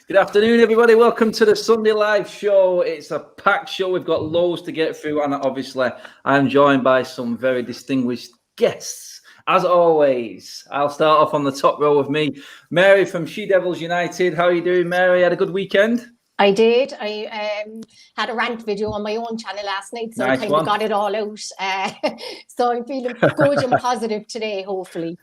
Good afternoon, everybody. Welcome to the Sunday Live Show. It's a packed show. We've got loads to get through, and obviously, I'm joined by some very distinguished guests. As always, I'll start off on the top row with me, Mary from She Devils United. How are you doing, Mary? Had a good weekend? I did. I had a rant video on my own channel last night, so I kind of got it all out. So I'm feeling good and positive today, hopefully.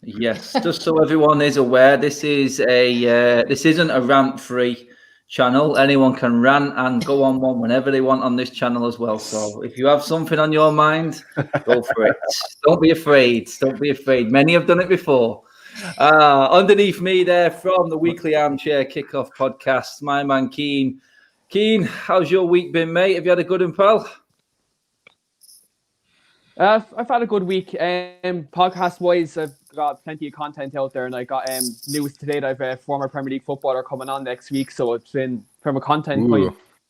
Yes, just so everyone is aware, this isn't a rant-free channel. Anyone can rant and go on one whenever they want on this channel as well. So if you have something on your mind, go for it. Don't be afraid. Don't be afraid. Many have done it before. Underneath me there from the Weekly Armchair Kickoff podcast, my man Keen. Keen, how's your week been, mate? Have you had a good one, pal? I've had a good week. Podcast-wise, I've got plenty of content out there, and I got news today that I've a former Premier League footballer coming on next week. So it's been, from a content point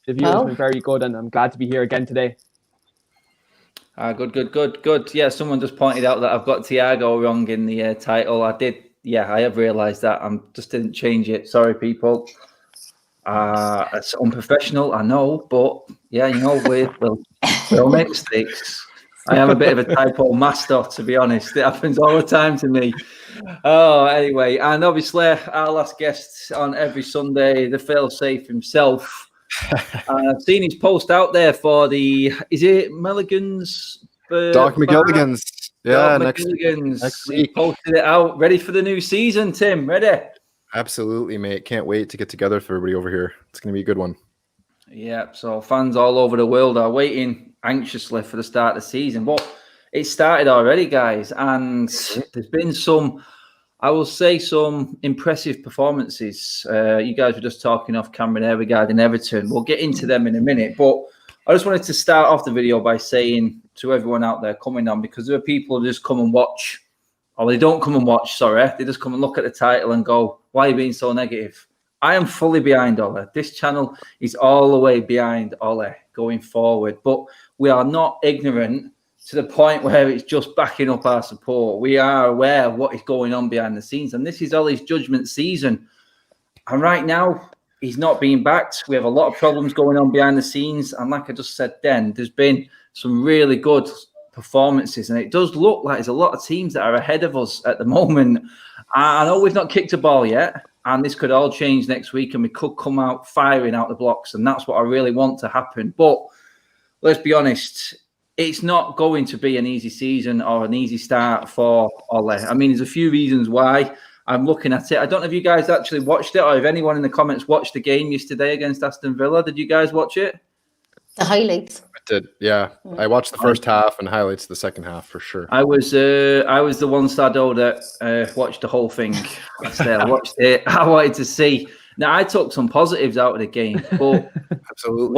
of view, it's been very good, and I'm glad to be here again today. Good. Yeah, someone just pointed out that I've got Thiago wrong in the title. I have realised that. I just didn't change it. Sorry, people. It's unprofessional, I know, but yeah, you know, we'll make mistakes. I am a bit of a typo master, to be honest. It happens all the time to me. Oh, anyway, and obviously our last guest on every Sunday, the fail-safe himself. I've seen his post out there for is it Mulligan's? Doc McGilligan's. Yeah, next week. He posted it out. Ready for the new season, Tim? Ready? Absolutely, mate. Can't wait to get together for everybody over here. It's going to be a good one. Yeah, so fans all over the world are waiting anxiously for the start of the season. But it started already, guys, and there's been some impressive performances. You guys were just talking off camera there regarding Everton. We'll get into them in a minute, but I just wanted to start off the video by saying to everyone out there coming on, because there are people who just come and watch, or they don't come and watch, sorry. They just come and look at the title and go, why are you being so negative? I am fully behind Ole. This channel is all the way behind Ole going forward, but we are not ignorant to the point where it's just backing up our support. We are aware of what is going on behind the scenes, and this is Ole's judgment season. And right now, he's not being backed. We have a lot of problems going on behind the scenes, and like I just said then, there's been some really good performances, and it does look like there's a lot of teams that are ahead of us at the moment. I know we've not kicked a ball yet, and this could all change next week, and we could come out firing out the blocks, and that's what I really want to happen. But let's be honest, it's not going to be an easy season or an easy start for Ole. I mean, there's a few reasons why. I'm looking at it. I don't know if you guys actually watched it, or if anyone in the comments watched the game yesterday against Aston Villa. Did you guys watch it? The highlights. I did, yeah. I watched the first half and highlights of the second half for sure. I was the one Sado that watched the whole thing. I watched it. I wanted to see. Now, I took some positives out of the game, but absolutely,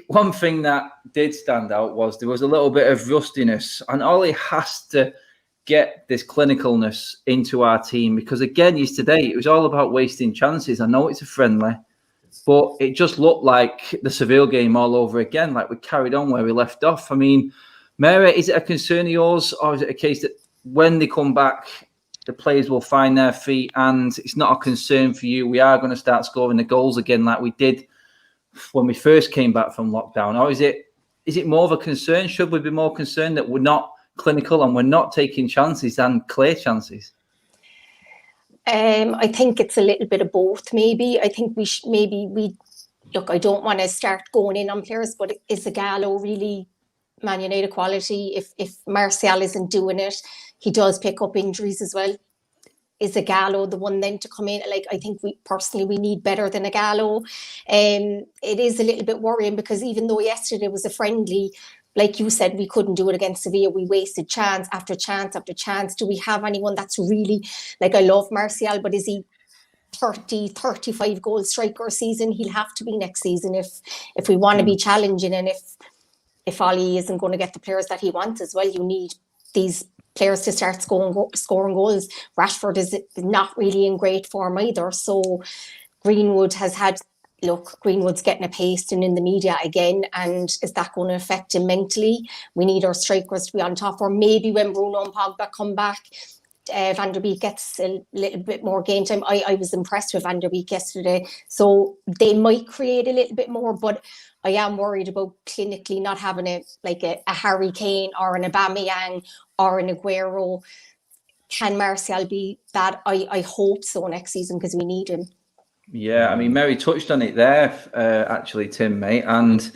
one thing that did stand out was there was a little bit of rustiness, and Ole has to get this clinicalness into our team, because again, yesterday it was all about wasting chances. I know it's a friendly, but it just looked like the Seville game all over again, like we carried on where we left off. I mean, Mary, is it a concern of yours, or is it a case that when they come back, the players will find their feet and it's not a concern for you? We are going to start scoring the goals again like we did when we first came back from lockdown. Or is it more of a concern? Should we be more concerned that we're not clinical and we're not taking chances than clear chances? I think it's a little bit of both, maybe. I think look, I don't want to start going in on players, but is Gallo really Man United quality? If Martial isn't doing it, he does pick up injuries as well. Is Gallo the one then to come in? Like, I think we need better than Gallo. It is a little bit worrying, because even though yesterday was a friendly, like you said, we couldn't do it against Sevilla. We wasted chance after chance after chance. Do we have anyone that's really, like, I love Martial, but is he 30, 35 goal striker a season? He'll have to be next season if we want to be challenging, and if Ollie isn't going to get the players that he wants as well. You need these players to start scoring goals. Rashford is not really in great form either. So Greenwood's getting a pasting in the media again, and is that going to affect him mentally? We need our strikers to be on top, or maybe when Bruno and Pogba come back, Van der Beek gets a little bit more game time. I was impressed with Van der Beek yesterday. So they might create a little bit more, but I am worried about clinically not having a Harry Kane or an Aubameyang or an Aguero. Can Martial be that? I hope so next season because we need him. Yeah, I mean, Mary touched on it there, actually, Tim, mate. And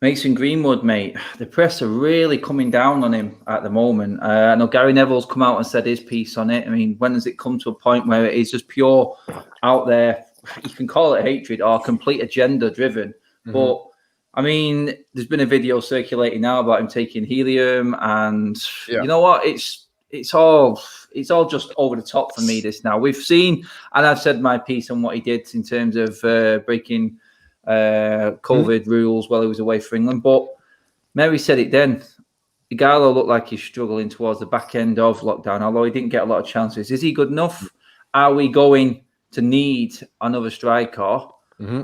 Mason Greenwood, mate, the press are really coming down on him at the moment. I know Gary Neville's come out and said his piece on it. I mean, when does it come to a point where it is just pure out there, you can call it hatred or complete agenda driven. But, I mean, there's been a video circulating now about him taking helium and you know what? It's all just over the top for me, this now. We've seen, and I've said my piece on what he did in terms of breaking COVID rules while he was away for England. But Mary said it then. Igalo looked like he's struggling towards the back end of lockdown, although he didn't get a lot of chances. Is he good enough? Are we going to need another striker?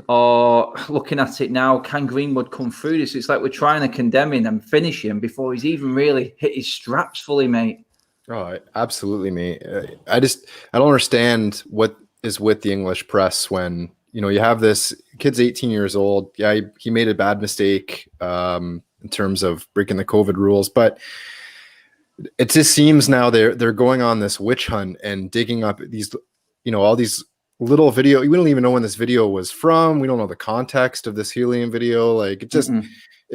Or looking at it now, can Greenwood come through this? It's like we're trying to condemn him and finish him before he's even really hit his straps fully, mate. Oh, absolutely, mate. I don't understand what is with the English press when, you know, you have this kid's 18 years old. Yeah, he made a bad mistake in terms of breaking the COVID rules, but it just seems now they're going on this witch hunt and digging up these, you know, all these little video. We don't even know when this video was from. We don't know the context of this helium video. Like it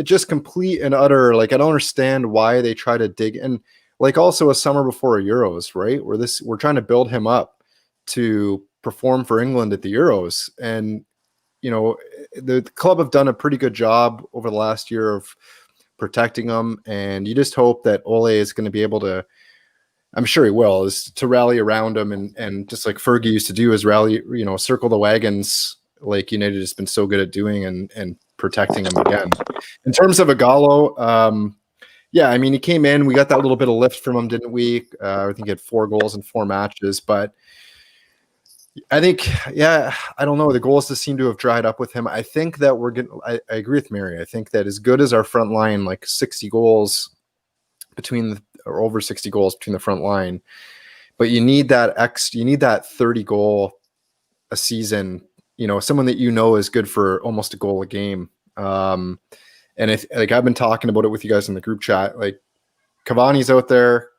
just complete and utter. Like I don't understand why they try to dig and. Like also a summer before Euros, right? We're trying to build him up to perform for England at the Euros. And, you know, the club have done a pretty good job over the last year of protecting him. And you just hope that Ole is going to be able to, I'm sure he will, is to rally around him and just like Fergie used to do is rally, you know, circle the wagons like United has been so good at doing and protecting him again. In terms of Igalo, yeah, I mean, he came in. We got that little bit of lift from him, didn't we? I think he had 4 goals in 4 matches. But I think, yeah, I don't know. The goals just seem to have dried up with him. I think that we're getting – I agree with Mary. I think that as good as our front line, like 60 goals or over 60 goals between the front line, but you need that 30 goal a season, you know, someone that you know is good for almost a goal a game. And I've been talking about it with you guys in the group chat. Like Cavani's out there.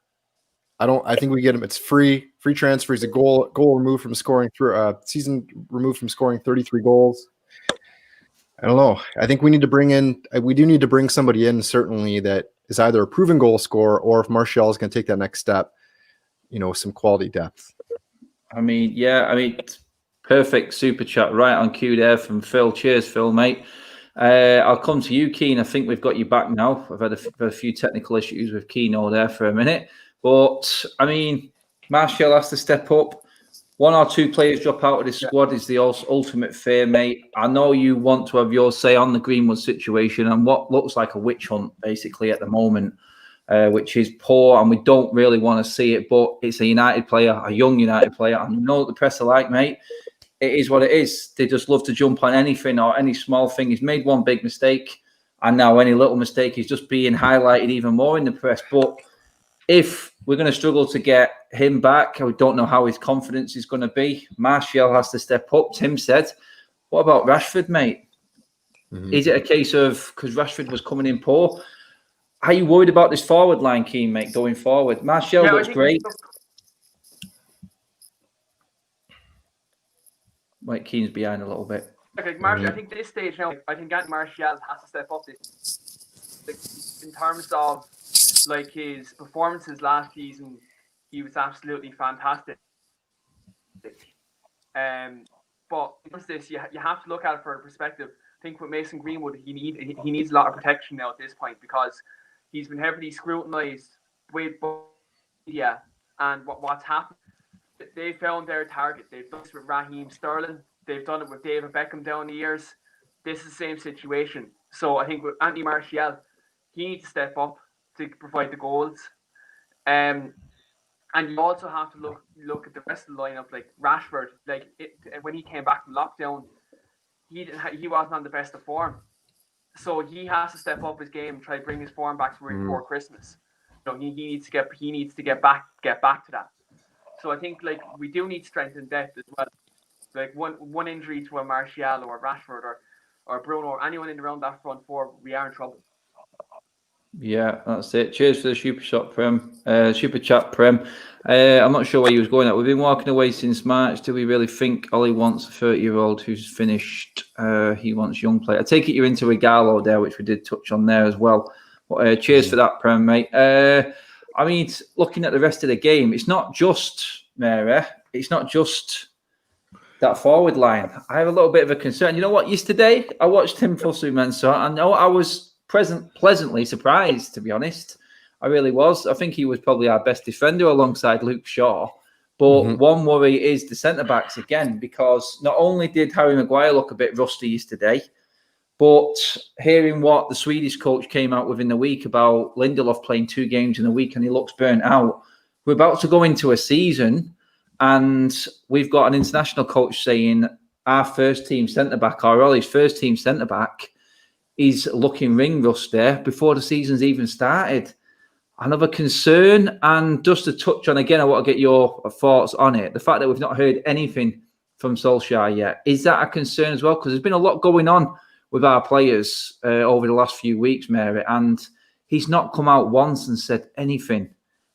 I think we get him. It's free transfer. He's a goal removed from scoring through season removed from scoring 33 goals. I don't know. I think we need to bring somebody in certainly that is either a proven goal scorer or if Martial is going to take that next step, you know, some quality depth. I mean, perfect super chat right on cue there from Phil. Cheers, Phil, mate. I'll come to you, Keane. I think we've got you back now. I've had a few technical issues with Keano there for a minute. But, I mean, Martial has to step up. 1 or 2 players drop out of this squad is the ultimate fear, mate. I know you want to have your say on the Greenwood situation and what looks like a witch hunt, basically, at the moment, which is poor, and we don't really want to see it. But it's a United player, a young United player, and you know what the press are like, mate. It is what it is. They just love to jump on anything or any small thing. He's made one big mistake, and now any little mistake is just being highlighted even more in the press. But if we're going to struggle to get him back, I don't know how his confidence is going to be. Martial has to step up. Tim said, what about Rashford, mate? Is it a case of, because Rashford was coming in poor, are you worried about this forward line, Keane, mate, going forward? Martial looks great. Wait, Keane's behind a little bit. Okay, Martial, I think this stage now, I think Anthony Martial has to step up this. In terms of like his performances last season, he was absolutely fantastic. But in this, you have to look at it from a perspective. I think with Mason Greenwood, he needs a lot of protection now at this point because he's been heavily scrutinised with media and what's happened. They found their target. They've done this with Raheem Sterling. They've done it with David Beckham down the years. This is the same situation. So I think with Anthony Martial, he needs to step up to provide the goals. And you also have to look at the rest of the lineup, like Rashford. When he came back from lockdown, he wasn't on the best of form. So he has to step up his game and try to bring his form back to before Christmas. So he needs to get back to that. So I think like we do need strength and depth as well. Like one injury to a Martial or Rashford or Bruno or anyone in around that front four, we are in trouble. Yeah, that's it. Cheers for the super chat, Prem. I'm not sure where you was going at. We've been walking away since March. Do we really think Ollie wants a 30-year-old who's finished? He wants young play. I take it you're into Igalo there, which we did touch on there as well. But cheers for that, Prem, mate. I mean, looking at the rest of the game, it's not just Mary. It's not just that forward line. I have a little bit of a concern. You know what? Yesterday, I watched Tim Fosu-Mensah. I know I was pleasantly surprised, to be honest. I really was. I think he was probably our best defender alongside Luke Shaw. But one worry is the centre-backs again, because not only did Harry Maguire look a bit rusty yesterday, but hearing what the Swedish coach came out with in the week about Lindelof playing 2 games in a week and he looks burnt out, we're about to go into a season and we've got an international coach saying our first-team centre-back, or Ollie's first-team centre-back, is looking ring rust there before the season's even started. Another concern, and just to touch on again, I want to get your thoughts on it. The fact that we've not heard anything from Solskjaer yet, is that a concern as well? Because there's been a lot going on with our players over the last few weeks, Mary, and he's not come out once and said anything.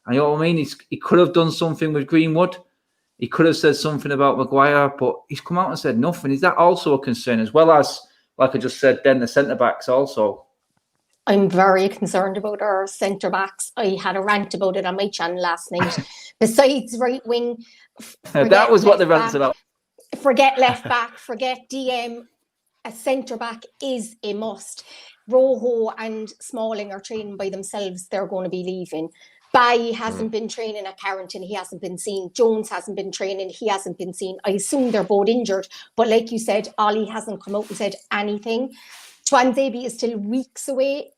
And you know what I mean? He could have done something with Greenwood. He could have said something about Maguire, but he's come out and said nothing. Is that also a concern, as well as, like I just said, then the centre-backs also? I'm very concerned about our centre-backs. I had a rant about it on my channel last night. Besides right wing, that was what the rant's about. Forget left back, forget DM. A centre-back is a must. Rojo and Smalling are training by themselves. They're going to be leaving. Bailly hasn't been training at Carrington. He hasn't been seen. Jones hasn't been training. He hasn't been seen. I assume they're both injured. But like you said, Ollie hasn't come out and said anything. Tuanzebe is still weeks away.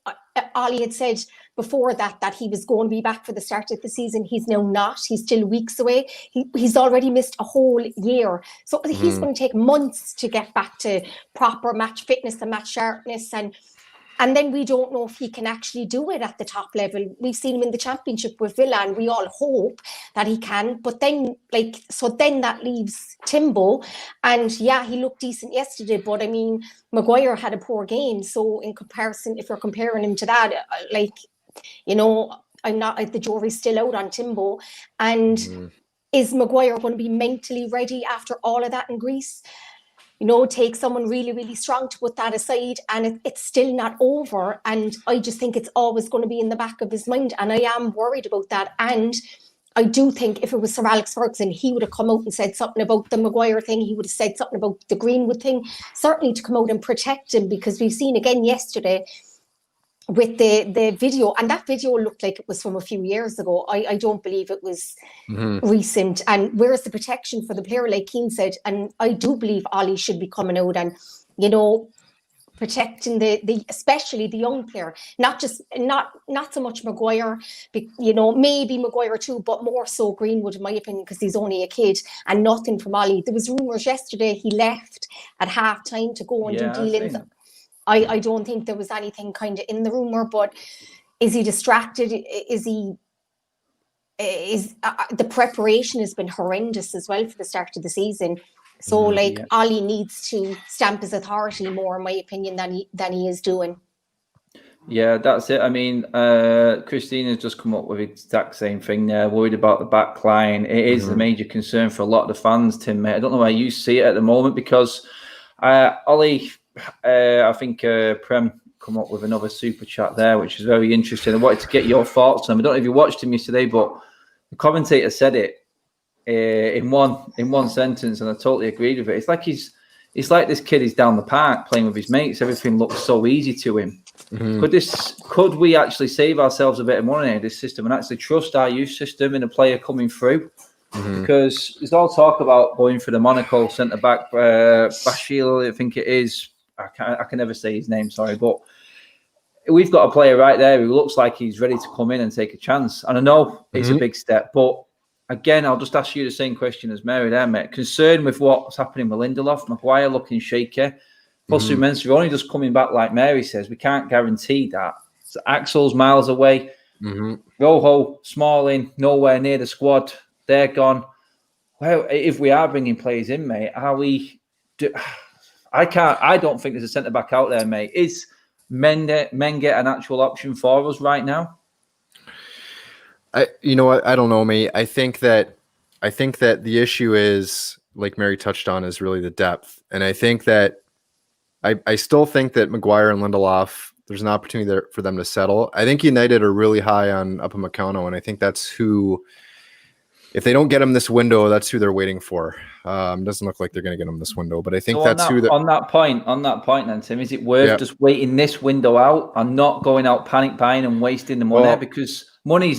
Ollie had said before that he was going to be back for the start of the season. He's now not. He's still weeks away. He's already missed a whole year. So he's going to take months to get back to proper match fitness and match sharpness. And then we don't know if he can actually do it at the top level. We've seen him in the Championship with Villa, and we all hope that he can. But then, then that leaves Timbo. And yeah, he looked decent yesterday. But I mean, Maguire had a poor game. So in comparison, if you're comparing him to that, the jury's still out on Timbo. And is Maguire going to be mentally ready after all of that in Greece? Take someone really, really strong to put that aside, and it's still not over. And I just think it's always going to be in the back of his mind. And I am worried about that. And I do think if it was Sir Alex Ferguson, he would have come out and said something about the Maguire thing. He would have said something about the Greenwood thing, certainly to come out and protect him, because we've seen again yesterday with the video, and that video looked like it was from a few years ago. I don't believe it was recent. And where's the protection for the player, like Keane said? And I do believe Ollie should be coming out and, protecting the especially the young player, not so much Maguire, maybe Maguire too, but more so Greenwood, in my opinion, because he's only a kid, and nothing from Ollie. There was rumours yesterday he left at half time to go and do dealings. I don't think there was anything kind of in the rumour, but is he distracted? The preparation has been horrendous as well for the start of the season. So Ollie needs to stamp his authority more, in my opinion, than he is doing. Yeah, that's it. I mean, Christina's just come up with the exact same thing there, worried about the back line. It is a major concern for a lot of the fans, Tim, mate. I don't know where you see it at the moment, because Ollie... I think Prem come up with another super chat there, which is very interesting. I wanted to get your thoughts on him. I don't know if you watched him yesterday, but the commentator said it in one sentence, and I totally agreed with it. It's like this kid is down the park playing with his mates. Everything looks so easy to him. Could we actually save ourselves a bit of money in this system and actually trust our youth system in a player coming through? Because there's all talk about going for the Monaco centre back, Bashir, I think it is. I can never say his name, sorry, but we've got a player right there who looks like he's ready to come in and take a chance. And I know it's a big step, but again, I'll just ask you the same question as Mary there, mate. Concerned with what's happening with Lindelof, Maguire looking shaky, Fosu-Mensah only just coming back, like Mary says. We can't guarantee that. So Axel's miles away. Rojo, Smalling, nowhere near the squad. They're gone. Well, if we are bringing players in, mate, are we? I don't think there's a centre back out there, mate. Is Menge an actual option for us right now? You know what? I don't know, mate. I think that the issue is, like Mary touched on, is really the depth. And I think that I still think that Maguire and Lindelof, there's an opportunity there for them to settle. I think United are really high on Upamecano, and I think that's who, if they don't get him this window, that's who they're waiting for. Doesn't look like they're going to get him this window, but I think So on that point, then, Tim, is it worth just waiting this window out and not going out panic buying and wasting the money? Because money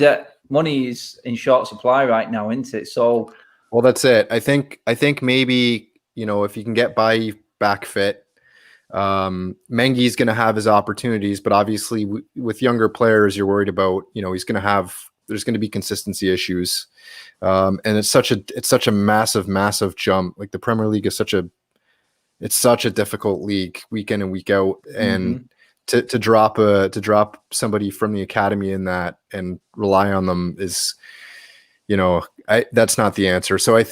is in short supply right now, isn't it? So, well, that's it. I think maybe, if you can get back fit, Mengi's going to have his opportunities, but obviously with younger players, you're worried about, there's going to be consistency issues. And it's such a massive jump. Like the Premier League is such a difficult league week in and week out. And to drop somebody from the academy in that and rely on them is, that's not the answer. So I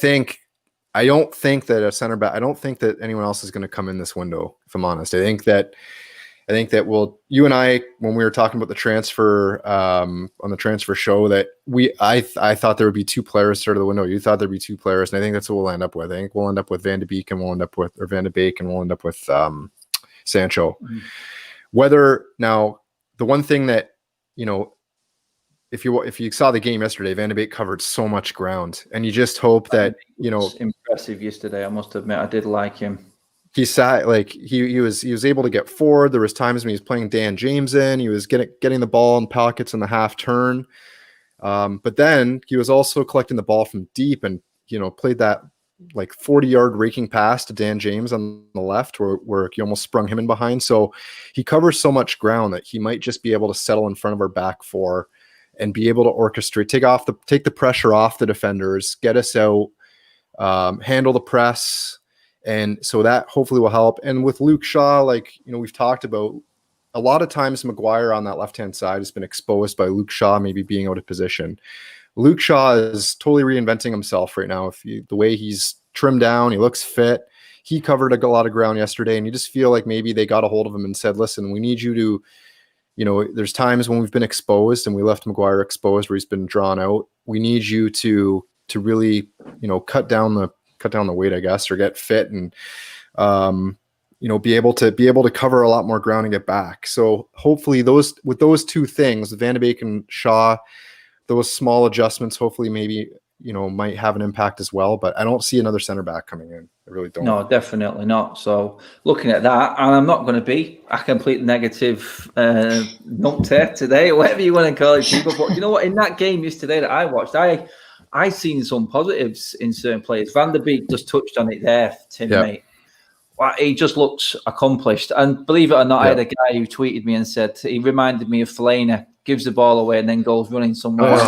don't think that a center back, I don't think that anyone else is going to come in this window, if I'm honest. I think that you and I, when we were talking about the transfer on the transfer show, that I thought there would be 2 players start of the window. You thought there'd be 2 players, and I think that's what we'll end up with. I think we'll end up with Van de Beek and Van de Beek, and we'll end up with Sancho. Whether now, the one thing that, if you saw the game yesterday, Van de Beek covered so much ground, and you just hope that, impressive yesterday. I must admit, I did like him. He sat, like he was able to get forward. There was times when he was playing Dan James in. He was getting the ball in pockets in the half turn, but then he was also collecting the ball from deep and played that like 40-yard raking pass to Dan James on the left, where he almost sprung him in behind. So he covers so much ground that he might just be able to settle in front of our back four and be able to orchestrate, take the pressure off the defenders, get us out, handle the press. And so that hopefully will help. And with Luke Shaw, we've talked about, a lot of times Maguire on that left-hand side has been exposed by Luke Shaw maybe being out of position. Luke Shaw is totally reinventing himself right now. The way he's trimmed down, he looks fit. He covered a lot of ground yesterday, and you just feel like maybe they got a hold of him and said, listen, we need you to, there's times when we've been exposed and we left Maguire exposed where he's been drawn out. We need you to really, cut down the weight, I guess, or get fit and, be able to cover a lot more ground and get back. So hopefully with those 2 things, Van de Beek and Shaw, those small adjustments, hopefully maybe, might have an impact as well, but I don't see another center back coming in. I really don't. No, definitely not. So looking at that, and I'm not going to be a complete negative numpty today, whatever you want to call it, people. But you know what? In that game yesterday that I watched, I seen some positives in certain players. Van der Beek just touched on it there, Tim, mate. Well, he just looks accomplished. And believe it or not, I had a guy who tweeted me and said he reminded me of Fellaini, gives the ball away and then goes running somewhere.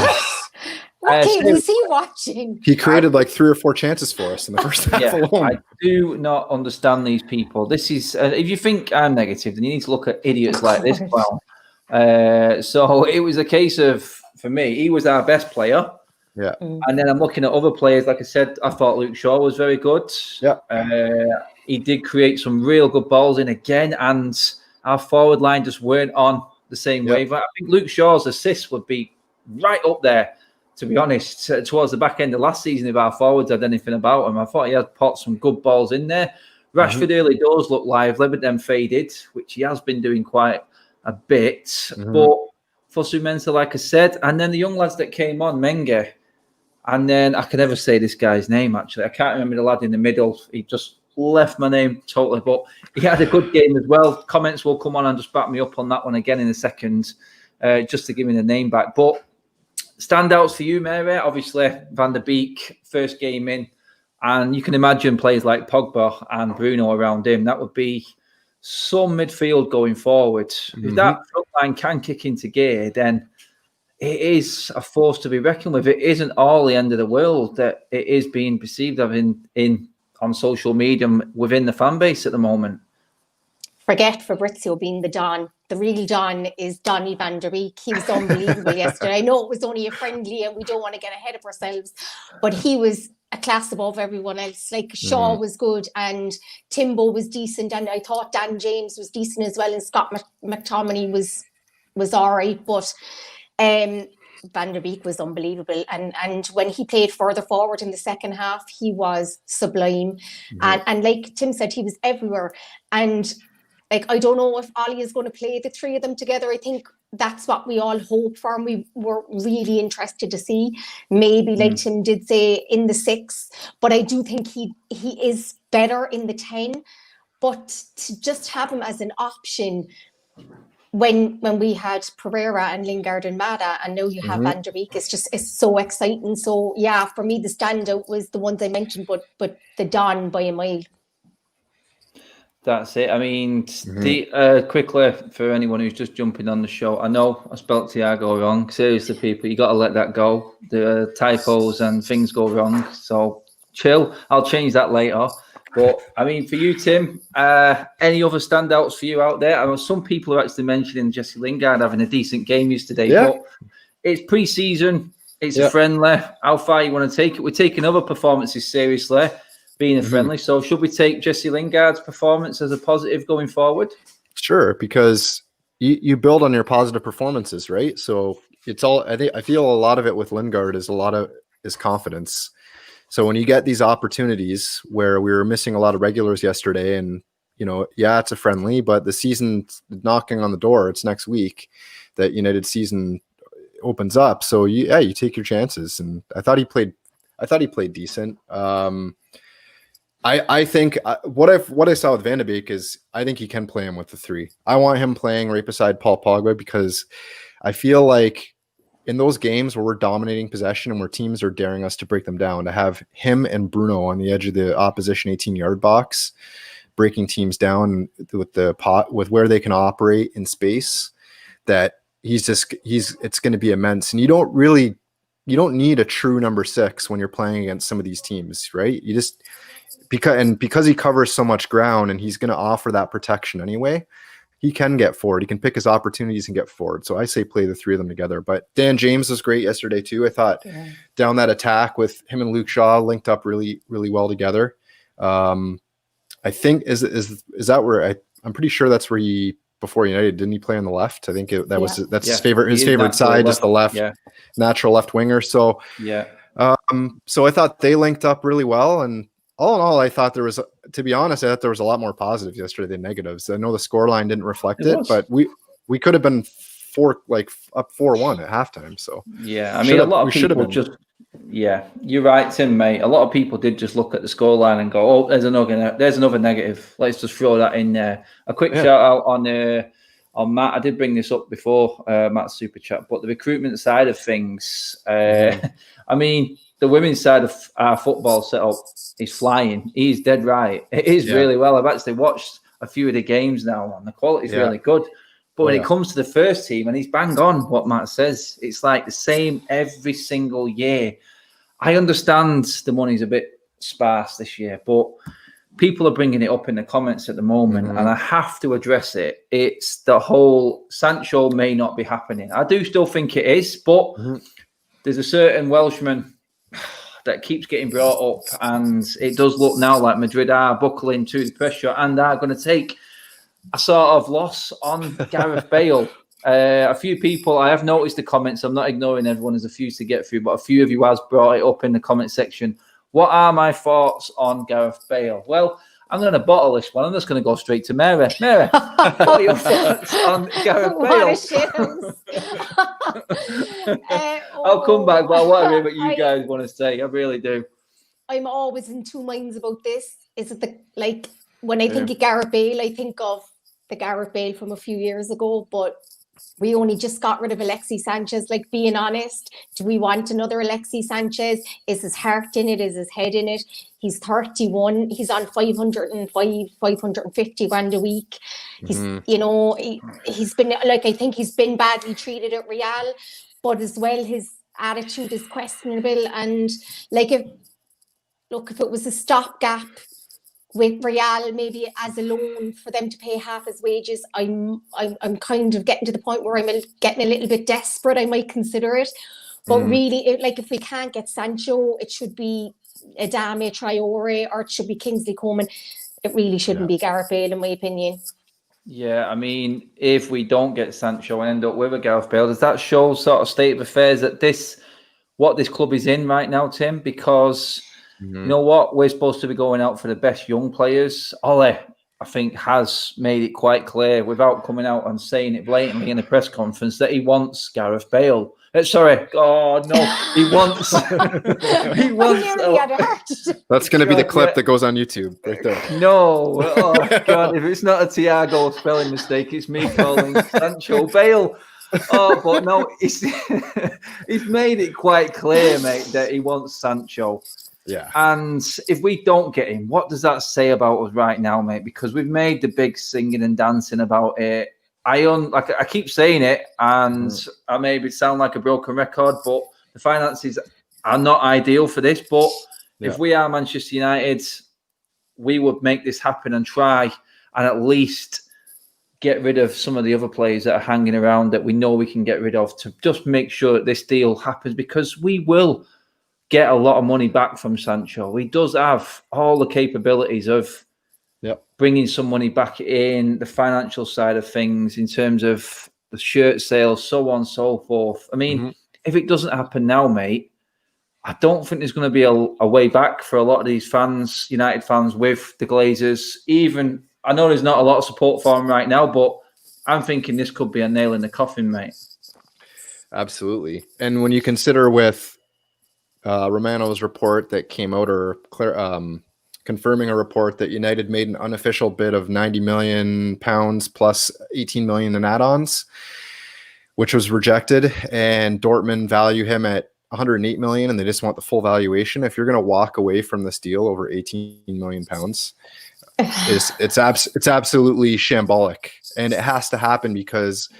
What game is he watching? He created like 3 or 4 chances for us in the first half alone. I do not understand these people. This is if you think I'm negative, then you need to look at idiots like this clown. So it was a case of, for me, he was our best player. Yeah. And then I'm looking at other players. Like I said, I thought Luke Shaw was very good. Yeah. He did create some real good balls in again, and our forward line just weren't on the same wave. I think Luke Shaw's assists would be right up there, to be honest, towards the back end of last season if our forwards had anything about him. I thought he had put some good balls in there. Rashford early doors look lively, but then faded, which he has been doing quite a bit. But for Sumensa, like I said, and then the young lads that came on, Menge, and then I can never say this guy's name, actually. I can't remember the lad in the middle. He just left my name totally, but he had a good game as well. Comments will come on and just back me up on that one again in a second, just to give me the name back. But standouts for you, Mary? Obviously, Van der Beek, first game in, and you can imagine players like Pogba and Bruno around him. That would be some midfield going forward. If that front line can kick into gear, then it is a force to be reckoned with. It isn't all the end of the world that it is being perceived of in on social media within the fan base at the moment. Forget Fabrizio being the Don. The real Don is Donny van der Beek. He was unbelievable yesterday. I know it was only a friendly and we don't want to get ahead of ourselves, but he was a class above everyone else. Like Shaw was good and Timbo was decent, and I thought Dan James was decent as well, and Scott McTominay was all right, but Van der Beek was unbelievable, and when he played further forward in the second half, he was sublime. And like Tim said, he was everywhere. And like, I don't know if Ollie is going to play the three of them together. I think that's what we all hope for, and we were really interested to see. Maybe, like Tim did say, in the 6, but I do think he is better in the 10. But to just have him as an option when we had Pereira and Lingard and Mata, and now you have Van der Beek, it's so exciting. So yeah, for me the standout was the ones I mentioned, but the Don by a mile. That's it. I mean, quickly for anyone who's just jumping on the show, I know I spelled Thiago wrong. Seriously, people, you got to let that go. The typos and things go wrong. So chill. I'll change that later. But I mean, for you, Tim, any other standouts for you out there? I know some people are actually mentioning Jesse Lingard having a decent game yesterday. Yeah. But it's pre-season. It's a friendly. How far you want to take it? We're taking other performances seriously, being a friendly. So should we take Jesse Lingard's performance as a positive going forward? Sure, because you build on your positive performances, right? So it's all, I feel a lot of it with Lingard is confidence. So when you get these opportunities where we were missing a lot of regulars yesterday, and it's a friendly, but the season's knocking on the door. It's next week that United season opens up. So you take your chances. And I thought he played decent. I think what I saw with Van de Beek is I think he can play him with the 3. I want him playing right beside Paul Pogba, because I feel like in those games where we're dominating possession and where teams are daring us to break them down, to have him and Bruno on the edge of the opposition 18-yard box, breaking teams down with where they can operate in space, that it's going to be immense. And you don't need a true number 6 when you're playing against some of these teams, right? You just because he covers so much ground and he's going to offer that protection anyway, he can get forward. He can pick his opportunities and get forward. So I say play the 3 of them together. But Dan James was great yesterday too. I thought down that attack with him and Luke Shaw linked up really, really well together. I think is that where I'm pretty sure that's where he, before United, didn't he play on the left? I think that's his favorite side, just the left, natural left winger. So so I thought they linked up really well, and all in all, I thought there was, to be honest, I thought there was a lot more positives yesterday than negatives. I know the scoreline didn't reflect it, but we could have been up 4-1 at halftime. So I mean, a lot of people just you're right, Tim, mate. A lot of people did just look at the scoreline and go, "Oh, there's another negative. Let's just throw that in there." A quick shout out on Matt. I did bring this up before, Matt's super chat, but the recruitment side of things. I mean, the women's side of our football setup is flying. He's dead right. It is really well. I've actually watched a few of the games now, and the quality is really good. But when it comes to the first team, and he's bang on what Matt says, it's like the same every single year. I understand the money's a bit sparse this year, but people are bringing it up in the comments at the moment, and I have to address it. It's the whole Sancho may not be happening. I do still think it is, but there's a certain Welshman that keeps getting brought up, and it does look now like Madrid are buckling to the pressure and are going to take a sort of loss on Gareth Bale. A few people, I have noticed the comments. I'm not ignoring everyone. There's a few to get through, but a few of you has brought it up in the comment section. What are my thoughts on Gareth Bale? Well, I'm going to bottle this one. I'm just going to go straight to Mary. Mary, what are your thoughts on Gareth Bale? I'll come back, but I want to hear what you guys want to say. I really do. I'm always in two minds about this. Is it when I think of Gareth Bale, I think of the Gareth Bale from a few years ago, but we only just got rid of Alexis Sanchez. Like, being honest, do we want another Alexis Sanchez? Is his heart in it? Is his head in it? He's 31. He's on 550 grand a week. He's, he's been I think he's been badly treated at Real, but as well, his attitude is questionable. And if it was a stopgap with Real, maybe as a loan for them to pay half his wages, I'm kind of getting to the point where I'm getting a little bit desperate. I might consider it, but really, if we can't get Sancho, it should be Adama Traore or it should be Kingsley Coman. It really shouldn't be Gareth Bale, in my opinion. Yeah, I mean, if we don't get Sancho and end up with a Gareth Bale, does that show sort of state of affairs that what this club is in right now, Tim? Because you know what, we're supposed to be going out for the best young players. Ole, I think, has made it quite clear without coming out and saying it blatantly in a press conference that he wants Gareth Bale. Sorry, oh no, he wants. He wants. That's going to be the clip that goes on YouTube right there. No, oh God! If it's not a Thiago spelling mistake, it's me calling Sancho Bale. Oh, but no, he's made it quite clear, mate, that he wants Sancho. Yeah. And if we don't get him, what does that say about us right now, mate? Because we've made the big singing and dancing about it. I keep saying it, and I maybe sound like a broken record, but the finances are not ideal for this. But if we are Manchester United, we would make this happen and try and at least get rid of some of the other players that are hanging around that we know we can get rid of to just make sure that this deal happens, because we will get a lot of money back from Sancho. He does have all the capabilities of bringing some money back in, the financial side of things in terms of the shirt sales, so on and so forth. I mean, if it doesn't happen now, mate, I don't think there's going to be a way back for a lot of these fans, United fans, with the Glazers. Even, I know there's not a lot of support for him right now, but I'm thinking this could be a nail in the coffin, mate. Absolutely. And when you consider with Romano's report that came out, or confirming a report that United made an unofficial bid of £90 million plus 18 million in add-ons, which was rejected, and Dortmund value him at 108 million, and they just want the full valuation. If you're going to walk away from this deal over 18 million pounds, it's absolutely shambolic, and it has to happen because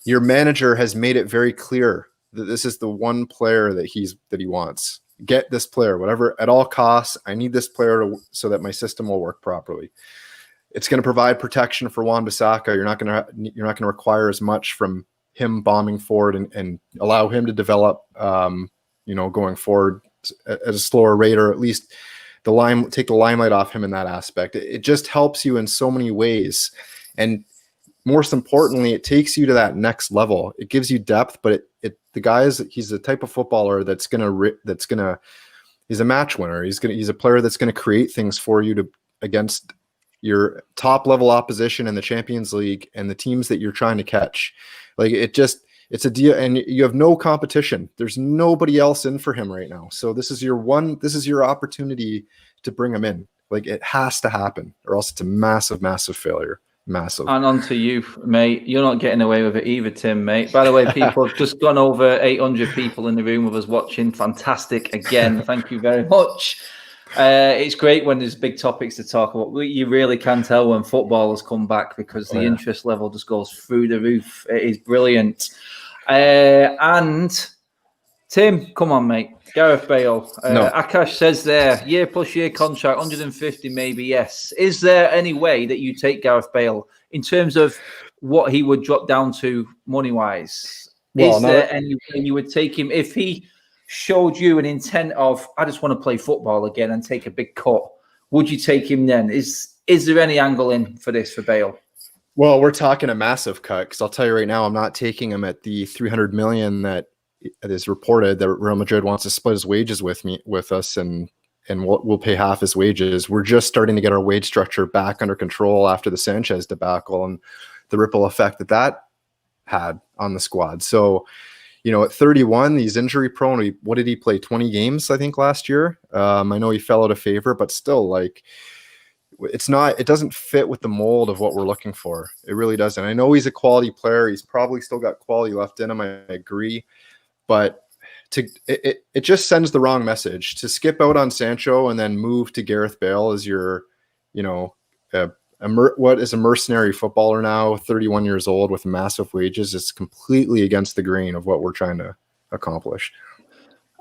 your manager has made it very clear that this is the one player that he wants. Get this player, whatever, at all costs. I need this player so that my system will work properly. It's going to provide protection for Wan-Bissaka. You're not going to require as much from him bombing forward and allow him to develop, going forward at a slower rate, or at least take the limelight off him in that aspect. It just helps you in so many ways, and most importantly, it takes you to that next level. It gives you depth, but he's the type of footballer he's a match winner. He's a player that's going to create things for you against your top level opposition in the Champions League and the teams that you're trying to catch. Like, it's a deal, and you have no competition. There's nobody else in for him right now. So this is your opportunity to bring him in. Like, it has to happen, or else it's a massive, massive failure. Massive. And on to you, mate. You're not getting away with it either, Tim, mate. By the way, people have just gone over 800 people in the room with us watching. Fantastic. Again, thank you very much. It's great when there's big topics to talk about. You really can tell when footballers come back, because the interest level just goes through the roof. It is brilliant. And Tim, come on, mate. Gareth Bale. No. Akash says there, year plus year contract, 150 maybe, yes. Is there any way that you take Gareth Bale in terms of what he would drop down to money-wise? Is there any way you would take him if he showed you an intent of, I just want to play football again and take a big cut? Would you take him then? Is there any angle in for this for Bale? Well, we're talking a massive cut, because I'll tell you right now, I'm not taking him at the 300 million that it is reported that Real Madrid wants to split his wages with us, and we'll pay half his wages. We're just starting to get our wage structure back under control after the Sanchez debacle and the ripple effect that had on the squad. So, at 31, he's injury prone. What did he play? 20 games, I think, last year. I know he fell out of favor, but still, like, it doesn't fit with the mold of what we're looking for. It really doesn't. I know he's a quality player. He's probably still got quality left in him. I agree. But it just sends the wrong message to skip out on Sancho and then move to Gareth Bale as your, what is a mercenary footballer now, 31 years old with massive wages. It's completely against the grain of what we're trying to accomplish.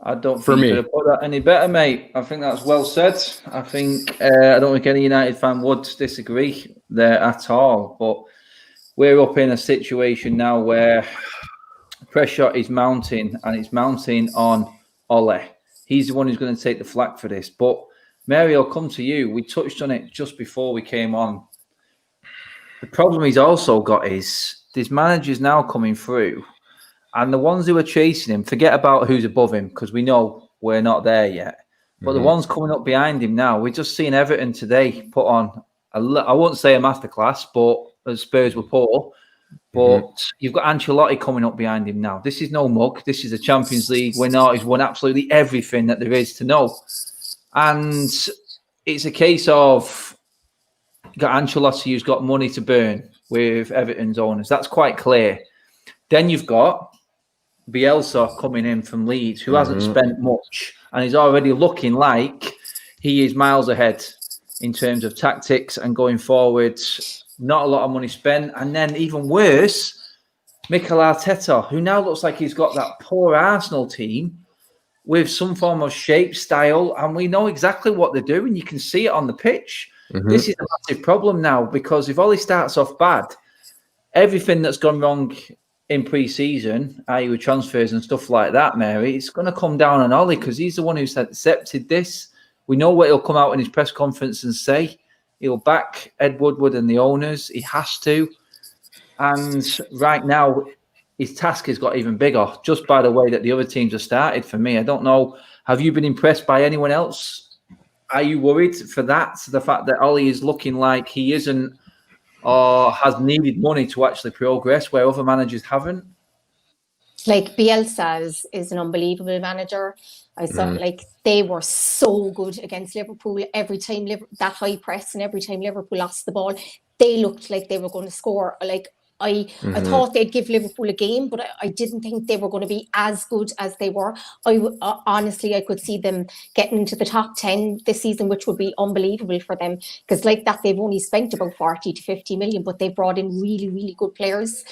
I don't think you could have put that any better, mate. I think that's well said. I think I don't think any United fan would disagree there at all. But we're up in a situation now where pressure is mounting, and it's mounting on Ole. he's the one who's going to take the flak for this. But Mary, I'll come to you. We touched on it just before we came on. The problem he's also got is there's managers now coming through, and the ones who are chasing him, forget about who's above him, because we know we're not there yet. But the ones coming up behind him now, we're just seeing Everton today put on, I won't say a masterclass, but Spurs were poor. But you've got Ancelotti coming up behind him now. This is no mug. This is a Champions League winner. He's won absolutely everything that there is to know. And it's a case of you've got Ancelotti who's got money to burn with Everton's owners. That's quite clear. Then you've got Bielsa coming in from Leeds, who hasn't spent much and is already looking like he is miles ahead in terms of tactics and going forward. Not a lot of money spent. And then even worse, Mikel Arteta, who now looks like he's got that poor Arsenal team with some form of shape, style, and we know exactly what they're doing. You can see it on the pitch. This is a massive problem now, because if Ollie starts off bad, everything that's gone wrong in pre-season, i.e. with transfers and stuff like that, Mary, it's going to come down on Ollie, because he's the one who's accepted this. We know what he'll come out in his press conference and say. He'll back Ed Woodward and the owners. He has to. And right now, his task has got even bigger, just by the way that the other teams have started for me. I don't know. Have you been impressed by anyone else? Are you worried for that? The fact that Ollie is looking like he isn't or has needed money to actually progress where other managers haven't? Like Bielsa is an unbelievable manager. I saw like they were so good against Liverpool every time that high press, and every time Liverpool lost the ball, they looked like they were going to score. Like I thought they'd give Liverpool a game, but I didn't think they were going to be as good as they were. Honestly, I could see them getting into the top 10 this season, which would be unbelievable for them, because like that, they've only spent about 40 to 50 million, but they've brought in really, really good players.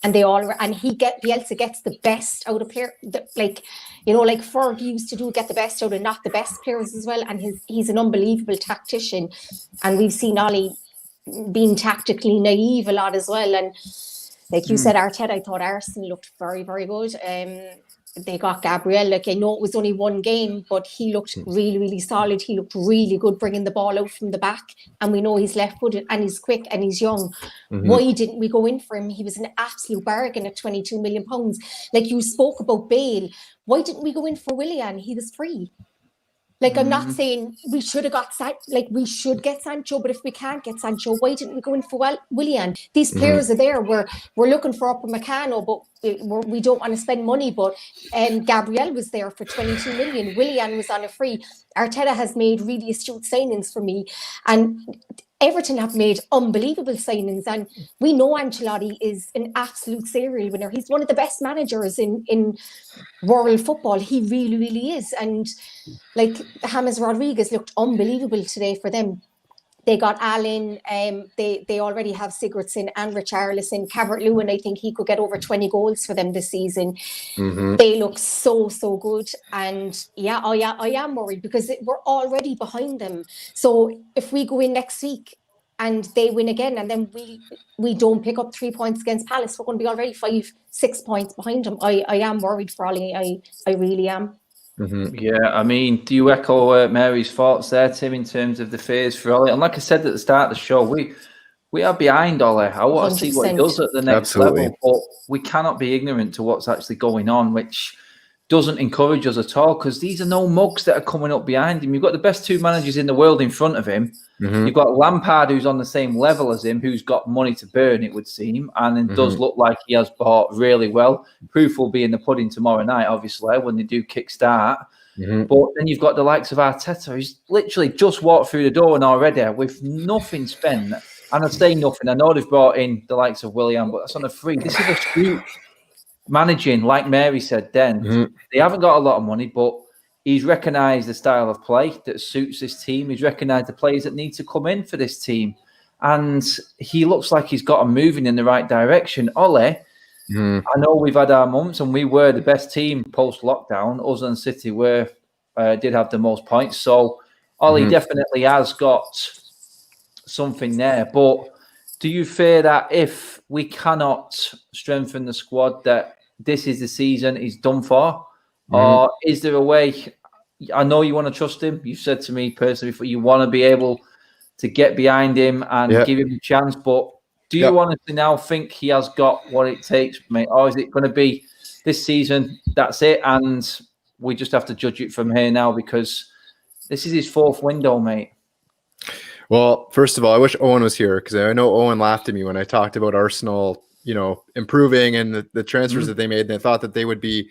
And Bielsa gets the best out of players, like Ferg used to do, get the best out of not the best players as well. And he's an unbelievable tactician. And we've seen Ollie being tactically naive a lot as well. And like you said, Arteta, I thought Arsenal looked very, very good. They got Gabriel. Like, I know it was only one game, but he looked really, really solid. He looked really good bringing the ball out from the back. And we know he's left-footed and he's quick and he's young. Why didn't we go in for him? He was an absolute bargain at £22 million. Like you spoke about Bale. Why didn't we go in for Willian? He was free. Like, I'm not saying we should have got we should get Sancho, but if we can't get Sancho, why didn't we go in for Willian? These players are there. We're looking for Upamecano, but we don't want to spend money. But Gabriel was there for 22 million. Willian was on a free. Arteta has made really astute signings for me, and Everton have made unbelievable signings, and we know Ancelotti is an absolute serial winner. He's one of the best managers in world football. He really, really is. And like James Rodriguez looked unbelievable today for them. They got Allen, they already have Sigurdsson and Richarlison. Calvert-Lewin, I think he could get over 20 goals for them this season. They look so, so good. And I am worried because we're already behind them. So if we go in next week and they win again, and then we don't pick up 3 points against Palace, we're going to be already 5-6 points behind them. I am worried for Ollie. I really am. Yeah, I mean, do you echo Mary's thoughts there, Tim, in terms of the fears for Ollie? And like I said at the start of the show, we are behind Ollie. I want to see what he does at the next level, but we cannot be ignorant to what's actually going on, which doesn't encourage us at all, because these are no mugs that are coming up behind him. You've got the best two managers in the world in front of him. You've got Lampard, who's on the same level as him, who's got money to burn, it would seem, and it does look like he has bought really well. Proof will be in the pudding tomorrow night, obviously, when they do kickstart. But then you've got the likes of Arteta, who's literally just walked through the door and already with nothing spent. And I say nothing. I know they've brought in the likes of Willian, but that's on a free. This is a scoop managing, like Mary said then. They haven't got a lot of money, but he's recognised the style of play that suits this team. He's recognised the players that need to come in for this team. And he looks like he's got them moving in the right direction. Ole, I know we've had our moments and we were the best team post-lockdown. Us and City did have the most points. So Ole definitely has got something there. But do you fear that if we cannot strengthen the squad, that this is the season he's done for? Or is there a way I know you want to trust him. You've said to me personally before you want to be able to get behind him and give him a chance. But do you honestly now think he has got what it takes, mate? Or is it going to be this season, that's it, and we just have to judge it from here now because this is his fourth window, mate? Well, first of all, I wish Owen was here because I know Owen laughed at me when I talked about Arsenal, improving and the transfers that they made. And they thought that they would be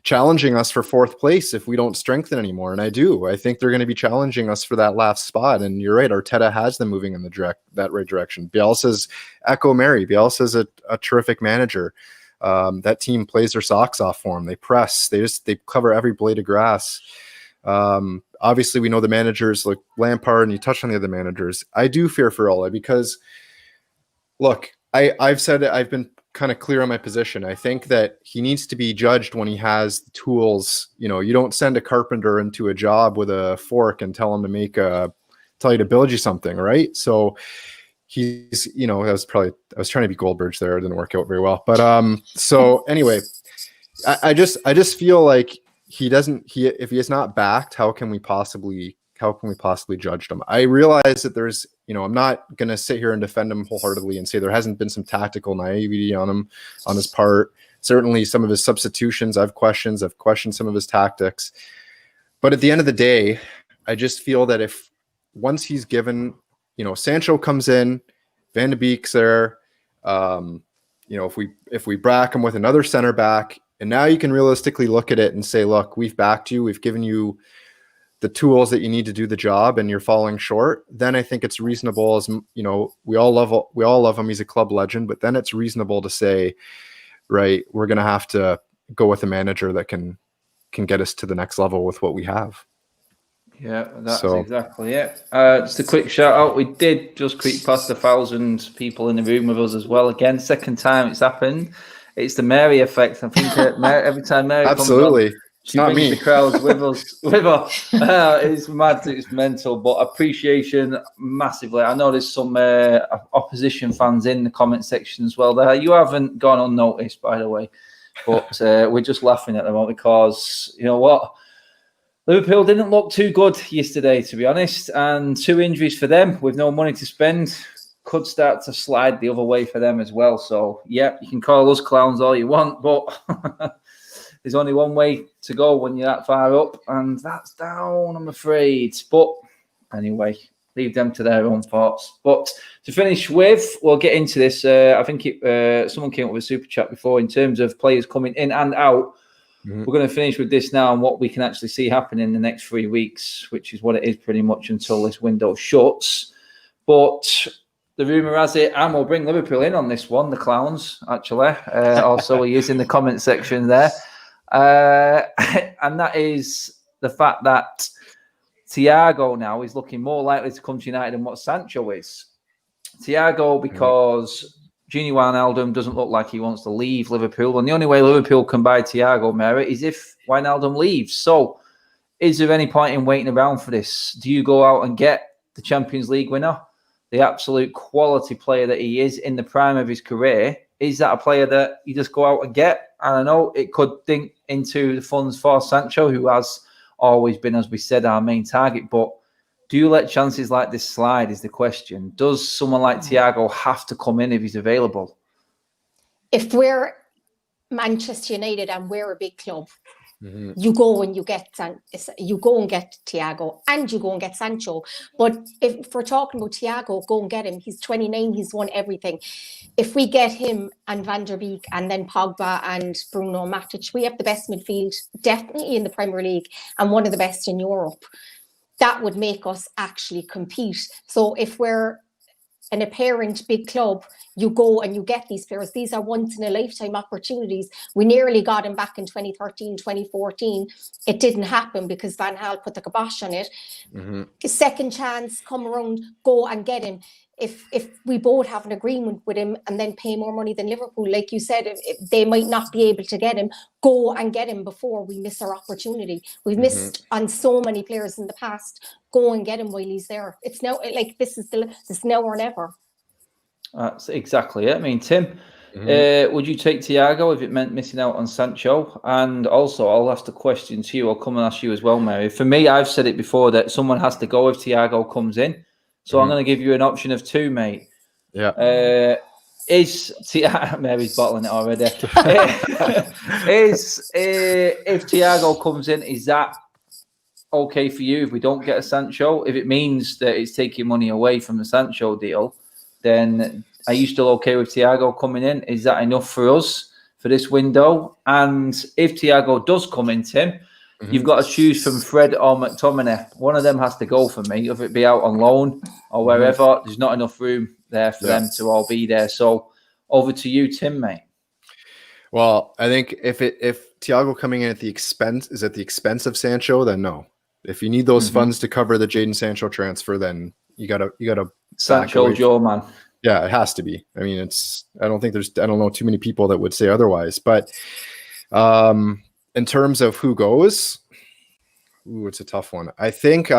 challenging us for fourth place if we don't strengthen anymore. And I do. I think they're going to be challenging us for that last spot. And you're right. Arteta has them moving in that right direction. Bielsa's echo Mary. Bielsa's a terrific manager. That team plays their socks off for him. They press. They cover every blade of grass. Obviously, we know the managers like Lampard, and you touched on the other managers. I do fear for Ole because, look, I've said it. I've been kind of clear on my position. I think that he needs to be judged when he has the tools. You don't send a carpenter into a job with a fork and tell him to tell you to build you something, right? So he's, I was trying to be Goldberg there. It didn't work out very well. But so anyway, I just feel like if he is not backed, how can we possibly judge him? I realize that there's, I'm not going to sit here and defend him wholeheartedly and say there hasn't been some tactical naivety on his part. Certainly some of his substitutions, I've questioned some of his tactics. But at the end of the day, I just feel that once he's given, Sancho comes in, Van de Beek's there, if we back him with another center back, and now you can realistically look at it and say, look, we've backed you, we've given you the tools that you need to do the job, and you're falling short, then I think it's reasonable, as we all love him, he's a club legend, but then it's reasonable to say, right, we're going to have to go with a manager that can get us to the next level with what we have. Yeah, that's exactly it. Just a quick shout out. We did just creep past 1,000 people in the room with us as well. Again, second time it's happened. It's the Mary effect. I think every time Mary absolutely. comes on, she brings the crowds with her. It's mad. It's mental. But appreciation massively. I know there's some opposition fans in the comment section as well. There, you haven't gone unnoticed, by the way. But we're just laughing at the moment because you know what, Liverpool didn't look too good yesterday, to be honest. And 2 injuries for them with no money to spend could start to slide the other way for them as well. So yeah, you can call us clowns all you want, but there's only one way to go when you're that far up, and that's down, I'm afraid. But anyway, leave them to their own thoughts. But to finish with, we'll get into this. I think someone came up with a super chat before in terms of players coming in and out. Mm-hmm. We're going to finish with this now and what we can actually see happen in the next 3 weeks, which is what it is pretty much until this window shuts. But the rumour has it, and we'll bring Liverpool in on this one, the clowns, actually. Also, he is in the comment section there. And that is the fact that Thiago now is looking more likely to come to United than what Sancho is. Thiago, because Gini Wijnaldum doesn't look like he wants to leave Liverpool, and the only way Liverpool can buy Thiago, Mary, is if Wijnaldum leaves. So is there any point in waiting around for this? Do you go out and get the Champions League winner, the absolute quality player that he is in the prime of his career? Is that a player that you just go out and get? I don't know. It could think into the funds for Sancho, who has always been, as we said, our main target. But do you let chances like this slide is the question. Does someone like Thiago have to come in if he's available? If we're Manchester United and we're a big club, you go and get Thiago and you go and get Sancho. But if we're talking about Thiago, go and get him. He's 29. He's won everything. If we get him and Van der Beek and then Pogba and Bruno Matic, we have the best midfield definitely in the Premier League and one of the best in Europe. That would make us actually compete. So if we're an apparent big club, you go and you get these players. These are once-in-a-lifetime opportunities. We nearly got him back in 2013, 2014. It didn't happen because Van Gaal put the kibosh on it. Second chance, come around, go and get him. If we both have an agreement with him and then pay more money than Liverpool, like you said, if they might not be able to get him, go and get him before we miss our opportunity. We've missed on so many players in the past. Go and get him while he's there. It's now like this is now or never. That's exactly it. I mean, Tim, Would you take Thiago if it meant missing out on Sancho? And also, I'll ask the question to you. I'll come and ask you as well, Mary. For me, I've said it before that someone has to go if Thiago comes in. So I'm going to give you an option of 2, mate. Yeah. Mary's bottling it already. If Thiago comes in, is that okay for you if we don't get a Sancho? If it means that it's taking money away from the Sancho deal, then are you still okay with Thiago coming in? Is that enough for us for this window? And if Thiago does come in, Tim, you've got to choose from Fred or McTominay. One of them has to go for me, if it be out on loan or wherever. There's not enough room there for them to all be there. So over to you, Tim, mate. Well, I think if Thiago coming in at the expense of Sancho, then no. If you need those funds to cover the Jadon Sancho transfer, then you gotta Sancho's your man. Yeah, it has to be. I mean, I don't know too many people that would say otherwise. But in terms of who goes, it's a tough one. I think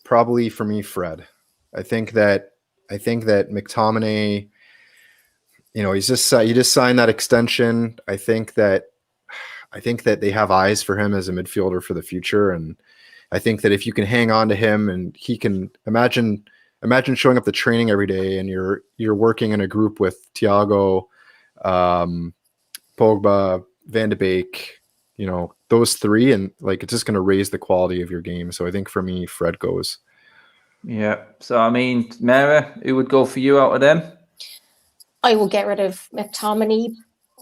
probably for me, Fred. I think that McTominay, he just signed that extension. I think that they have eyes for him as a midfielder for the future, and I think that if you can hang on to him and he can imagine showing up to training every day and you're working in a group with Thiago, Pogba, Van de Beek, those 3, and like it's just going to raise the quality of your game. So I think for me, Fred goes. Yeah. So I mean, Mary, who would go for you out of them? I will get rid of McTominay,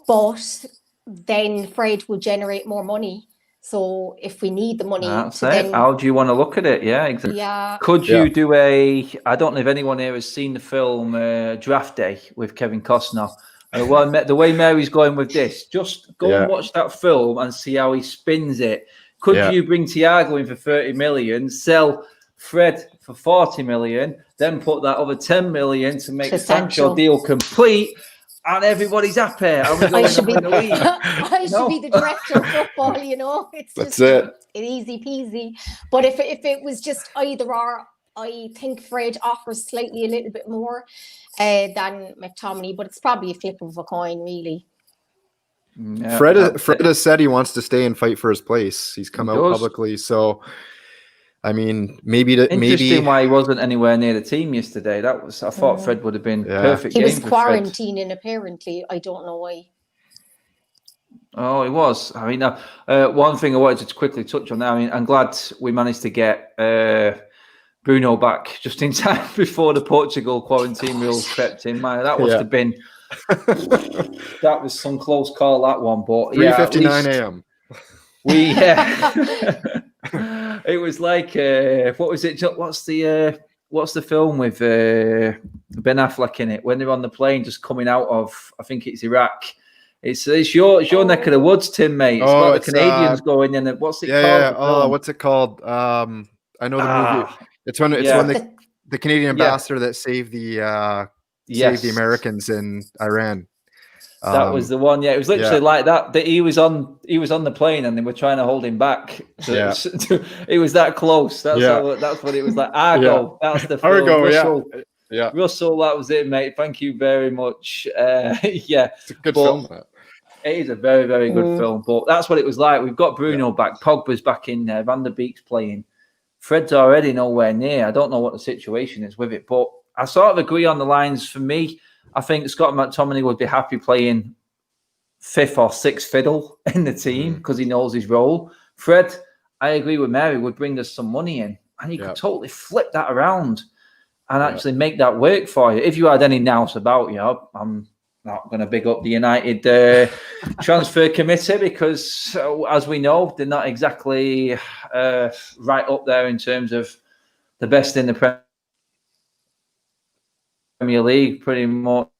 but then Fred will generate more money. So if we need the money, how do you want to look at it? Yeah, exactly. Yeah. Could you do I don't know if anyone here has seen the film Draft Day with Kevin Costner. The way Mary's going with this, just go and watch that film and see how he spins it. Could you bring Thiago in for 30 million, sell Fred for 40 million, then put that other 10 million to make the Sancho deal complete, and everybody's happy? I should be the director of football, It's easy peasy. But if it was just either or, I think Fred offers slightly a little bit more than McTominay, but it's probably a flip of a coin, really. Yeah, Fred has said he wants to stay and fight for his place. He's come out publicly, so I mean, interesting why he wasn't anywhere near the team yesterday. I thought Fred would have been perfect. He was quarantining, apparently. I don't know why. Oh, he was. I mean, one thing I wanted to quickly touch on there. I mean, I'm glad we managed to get Bruno back just in time before the Portugal quarantine rules crept in. Man, that must have been that was some close call, that one. But 3:59 a.m. It was like what was it? What's the film with Ben Affleck in it when they're on the plane just coming out of, I think it's Iraq. It's your neck of the woods, Tim, mate. It's about the Canadians going in. What's it called? Yeah. Oh, what's it called? I know the movie. It's when the Canadian ambassador that saved the Americans in Iran. That was the one. Yeah, it was literally like that. That he was on the plane and they were trying to hold him back. It was that close. That's what it was like. Argo. That's the film. Argo. Russell, Russell, that was it, mate. Thank you very much. It's a good film. It is a very, very good film. But that's what it was like. We've got Bruno back. Pogba's back in there. Van der Beek's playing. Fred's already nowhere near. I don't know what the situation is with it, but I sort of agree on the lines. For me, I think Scott McTominay would be happy playing 5th or 6th fiddle in the team because he knows his role. Fred, I agree with Mary, would bring us some money in, and you could totally flip that around and actually make that work for you. If you had any nous about you, I'm not going to big up the United transfer committee because, as we know, they're not exactly right up there in terms of the best in the Premier League, pretty much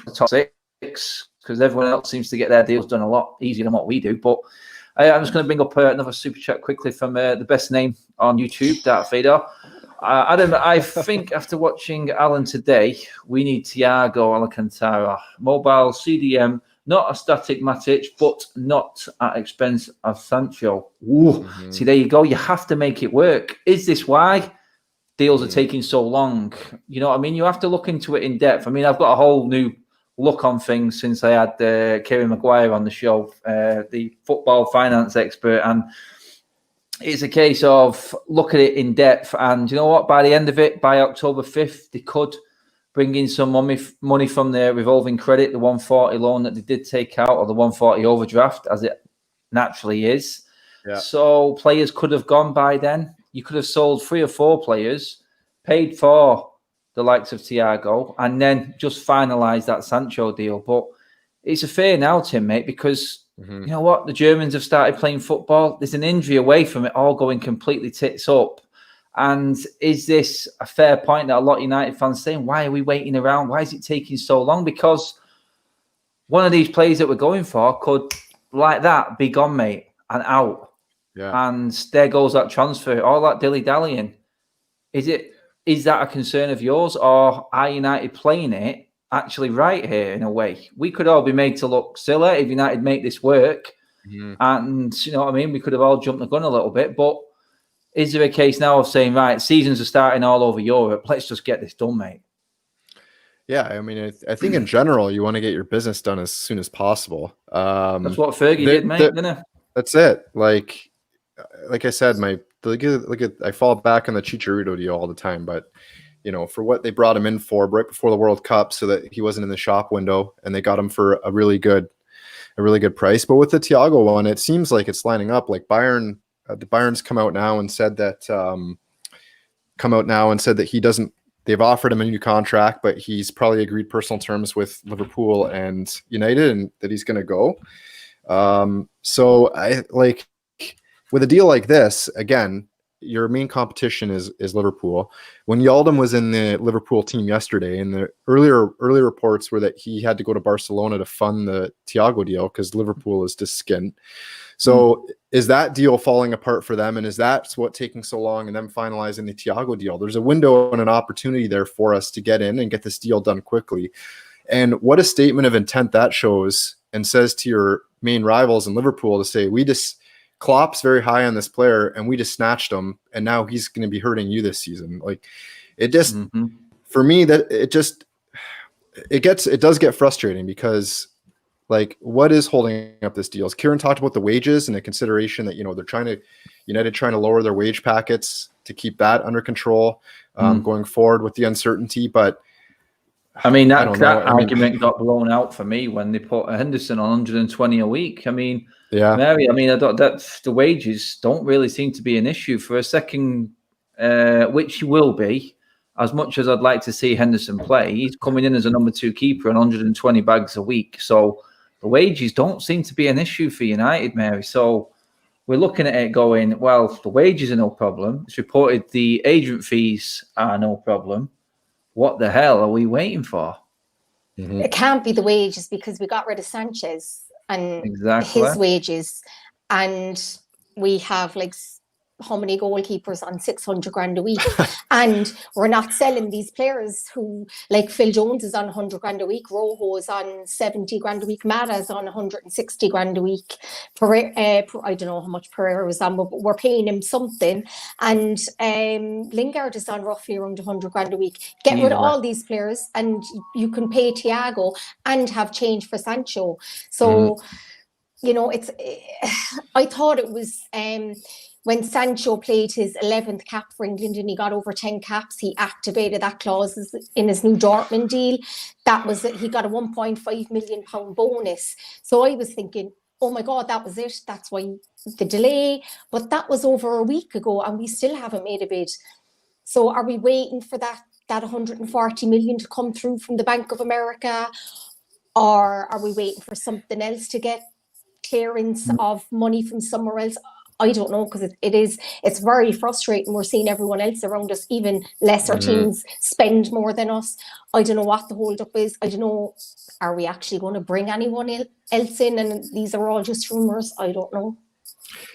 the top 6, because everyone else seems to get their deals done a lot easier than what we do. But I'm just going to bring up another super chat quickly from the best name on YouTube, Dart Fader. Adam, I think after watching Alan today, we need Thiago Alcantara. Mobile CDM, not a static Matic, but not at expense of Sancho. See, there you go. You have to make it work. Is this why deals are taking so long? You know what I mean? You have to look into it in depth. I mean, I've got a whole new look on things since I had Kieran Maguire on the show, the football finance expert, and it's a case of look at it in depth. And you know what? By the end of it, by October 5th, they could bring in some money from the revolving credit, the 140 loan that they did take out, or the 140 overdraft, as it naturally is. Yeah. So players could have gone by then. You could have sold 3 or 4 players, paid for the likes of Thiago, and then just finalised that Sancho deal. But it's a fair now, Tim, mate, because you know what? The Germans have started playing football. There's an injury away from it all going completely tits up. And is this a fair point that a lot of United fans saying, why are we waiting around? Why is it taking so long? Because one of these players that we're going for could, like that, be gone, mate, and out. Yeah. And there goes that transfer, all that dilly-dallying. Is that a concern of yours, or are United playing it actually right here in a way? We could all be made to look silly if United make this work. And, you know what I mean? We could have all jumped the gun a little bit, but is there a case now of saying, right, seasons are starting all over Europe, let's just get this done, mate? Yeah, I mean, I think in general, you want to get your business done as soon as possible. That's what Fergie did, mate, didn't it? That's it. Like I said, I fall back on the Chicharito deal all the time, but you know, for what they brought him in for right before the World Cup, so that he wasn't in the shop window, and they got him for a really good price. But with the Thiago one, it seems like it's lining up. Like Bayern, the Bayern's come out now and said that he doesn't. They've offered him a new contract, but he's probably agreed personal terms with Liverpool and United, and that he's going to go. So I like. With a deal like this, again, your main competition is Liverpool. When Yaldum was in the Liverpool team yesterday, and the earlier reports were that he had to go to Barcelona to fund the Thiago deal because Liverpool is just skint. So is that deal falling apart for them? And is that what taking so long and them finalizing the Thiago deal? There's a window and an opportunity there for us to get in and get this deal done quickly. And what a statement of intent that shows, and says to your main rivals in Liverpool to say, Klopp's very high on this player, and we just snatched him, and now he's going to be hurting you this season. Like, it just for me, that it does get frustrating, because like, what is holding up this deal? As Kieran talked about the wages and the consideration that, you know, United trying to lower their wage packets to keep that under control going forward with the uncertainty. But I mean, that argument got blown out for me when they put Henderson on 120 a week. I mean, yeah, Mary, I mean, that the wages don't really seem to be an issue for a second, which will be. As much as I'd like to see Henderson play, he's coming in as a number 2 keeper on 120 bags a week. So the wages don't seem to be an issue for United, Mary. So we're looking at it going, well, the wages are no problem. It's reported the agent fees are no problem. What the hell are we waiting for? It can't be the wages, because we got rid of Sanchez and his wages, and we have like how many goalkeepers on 600 grand a week, and we're not selling these players who, like Phil Jones is on 100 grand a week, Rojo is on 70 grand a week, Mata is on 160 grand a week. I don't know how much Pereira was on, but we're paying him something, and Lingard is on roughly around 100 grand a week. Get rid of all these players, and you can pay Thiago and have change for Sancho. So you know, I thought it was when Sancho played his 11th cap for England and he got over 10 caps, he activated that clause in his new Dortmund deal. That was it. He got a £1.5 million bonus. So I was thinking, oh my God, that was it. That's why the delay. But that was over a week ago, and we still haven't made a bid. So are we waiting for that 140 million to come through from the Bank of America? Or are we waiting for something else to get clearance of money from somewhere else? I don't know, because it's very frustrating. We're seeing everyone else around us, even lesser teams, spend more than us. I don't know what the holdup is. I don't know. Are we actually going to bring anyone else in? And these are all just rumors. I don't know.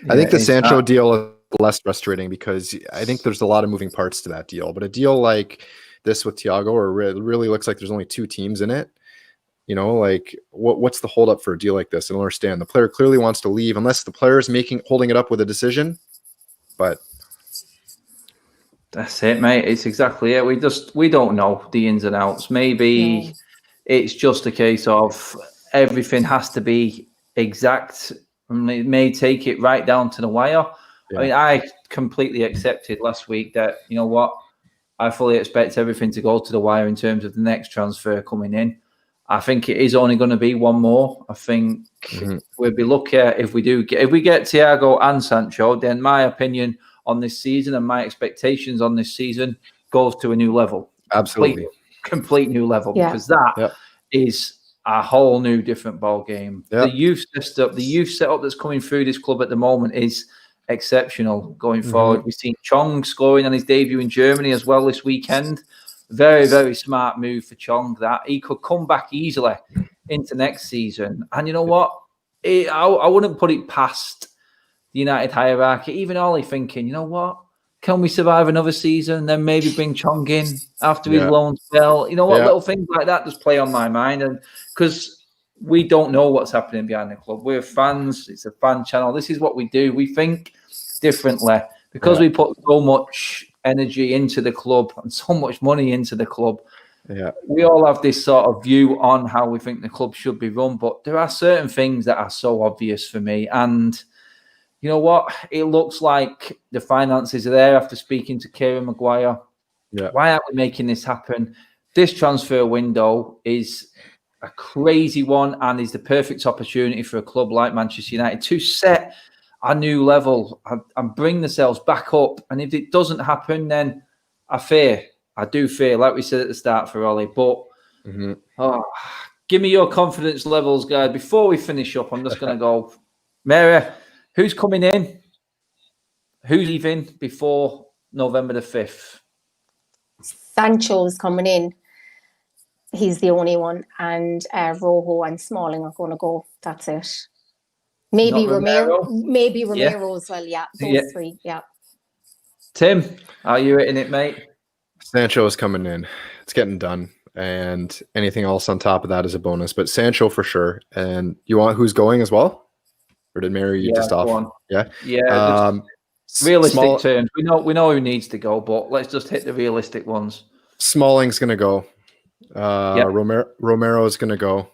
I think the Sancho deal is less frustrating, because I think there's a lot of moving parts to that deal. But a deal like this with Thiago, where it really looks like there's only 2 teams in it, you know, like what's the holdup for a deal like this? I don't understand. The player clearly wants to leave, unless the player is holding it up with a decision. But that's it, mate. It's exactly it. We don't know the ins and outs. Maybe it's just a case of everything has to be exact. And it may take it right down to the wire. Yeah. I mean, I completely accepted last week that, you know what, I fully expect everything to go to the wire in terms of the next transfer coming in. I think it is only going to be one more. I think we'll be lucky if we get Thiago and Sancho, then my opinion on this season and my expectations on this season goes to a new level. Absolutely. Complete new level, because that is a whole new different ball game. The youth setup that's coming through this club at the moment is exceptional going forward. We've seen Chong scoring on his debut in Germany as well this weekend. Very, very smart move for Chong that he could come back easily into next season. And you know what? I wouldn't put it past the United hierarchy. Even Ollie thinking, you know what? Can we survive another season? Then maybe bring Chong in after his loan spell. You know what? Little things like that just play on my mind. And because we don't know what's happening behind the club. We're fans. It's a fan channel. This is what we do. We think differently because we put so much energy into the club and so much money into the club. Yeah, we all have this sort of view on how we think the club should be run, but there are certain things that are so obvious for me. And you know what? It looks like the finances are there after speaking to Kieran Maguire. Yeah. Why aren't we making this happen? This transfer window is a crazy one and is the perfect opportunity for a club like Manchester United to set a new level and bring themselves back up. And if it doesn't happen, then I do fear, like we said at the start for Ollie. But give me your confidence levels, guys. Before we finish up, I'm just going to go, Mary, who's coming in? Who's leaving before November the 5th? Sancho's coming in. He's the only one. And Rojo and Smalling are going to go. That's it. Maybe Romero as well. Yeah, those three. Yeah. Tim, are you hitting it, mate? Sancho is coming in. It's getting done. And anything else on top of that is a bonus. But Sancho for sure. And you want who's going as well? Or did Mary just off? Yeah. Yeah. Realistic terms. We know who needs to go, but let's just hit the realistic ones. Smalling's going to go. Romero is going to go.